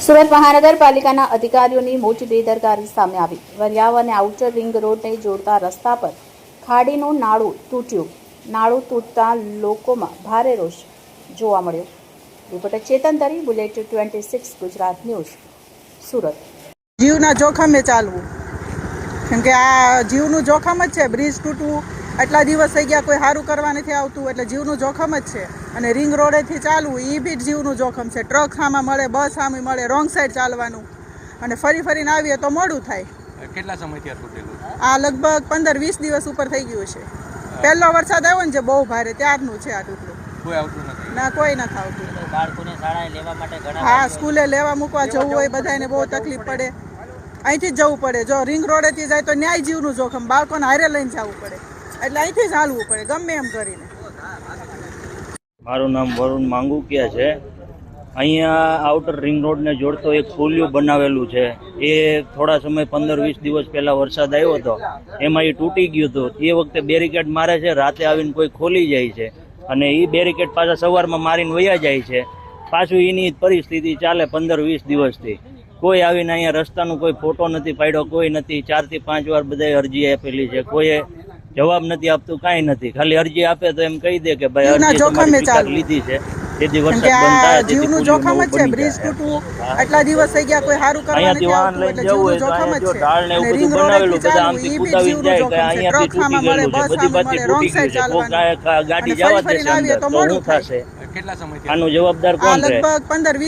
સુરત મહાનગરપાલિકાના અધિકારીઓની મોટી બેદરકારી સામે આવી। વરિયાવ અને આઉટર રિંગ રોડને જોડતા રસ્તા પર ખાડીનું નાળું તૂટ્યું। નાળું તૂટતા લોકોમાં ભારે રોષ જોવા મળ્યો। રિપોર્ટર ચેતન તરી, બુલેટ 26 ગુજરાત ન્યૂઝ, સુરત। જીવના જોખમે ચાલવું, કેમ કે આ જીવનું જોખમ જ છે। બ્રિજ તૂટવું, આટલા દિવસ થઈ ગયા, કોઈ સારું કરવા નથી આવતું, એટલે જીવનું જોખમ જ છે। અને રિંગ રોડેથી ચાલવું એ બી જીવનું જોખમ છે। ટ્રક સામે મળે, બસ સામે મળે, રોંગ સાઈડ ચાલવાનું, અને ફરીને આવીએ તો મોડું થાય। કેટલા સમયથી આ તૂટેલું? આ લગભગ 15-20 દિવસ ઉપર થઈ ગયું છે। પહેલો વરસાદ આવ્યો ને જે બહુ ભારે, ત્યારનું છે આ તૂટલું। કોઈ આવતું નથી? ના, કોઈ નથી આવતું। બાળકોને શાળાએ લેવા માટે ઘણા હા, સ્કૂલે લેવા મૂકવા જવું હોય બધાને બહુ તકલીફ પડે। અહીંથી જ જવું પડે। જો રિંગ રોડેથી જાય તો ન્યાય જીવનું જોખમ, બાળકોને હારે લઈને જવું પડે, એટલે અહીંથી જ હાલવું પડે ગમે એમ કરીને। મારું નામ વરુણ માંગુકિયા છે। અહીંયા આઉટર રિંગ રોડને જોડતો એક પુલિયું બનાવેલું છે। એ થોડા સમય 15-20 દિવસ પહેલાં વરસાદ આવ્યો હતો, એમાં એ તૂટી ગયું હતું। એ વખતે બેરિકેડ મારે છે, રાતે આવીને કોઈ ખોલી જાય છે, અને એ બેરિકેડ પાછા સવારમાં મારીને વયા જાય છે। પાછું એની પરિસ્થિતિ ચાલે 15-20 દિવસથી। કોઈ આવીને અહીંયા રસ્તાનું કોઈ ફોટો નથી પાડ્યો, કોઈ નથી। 4 થી 5 વાર બધાએ અરજી આપેલી છે, કોઈએ જવાબ નથી આપતું, કાંઈ નથી। ખાલી અરજી આપે તો એમ કહી દે કે ભાઈ અરજી તમારી સ્વીકાર લીધી છે, તેથી વરસાદ બંધ થાય, જીવનું જોખમ જ છે। બ્રિજ તૂટવું, આટલા દિવસ થઈ ગયા, કોઈ સારું કરવા નથી વાહન આવતું, લઈને એટલે જવું હોય જીવનું તો જોખમ જ અહીંયા જો ઢાળ ને છે। એવું બધું બનાવેલું, બધા આમથી કુદાવી જાય કે અહીંયાથી તૂટી ગયેલું છે, બધી બાજુથી તૂટી ગયું છે, ગાડી જવા દેશે અંદર તો શું થશે? કેટલા સમયથી આનો જવાબદાર આ કોણ રહે? લગભગ 15-20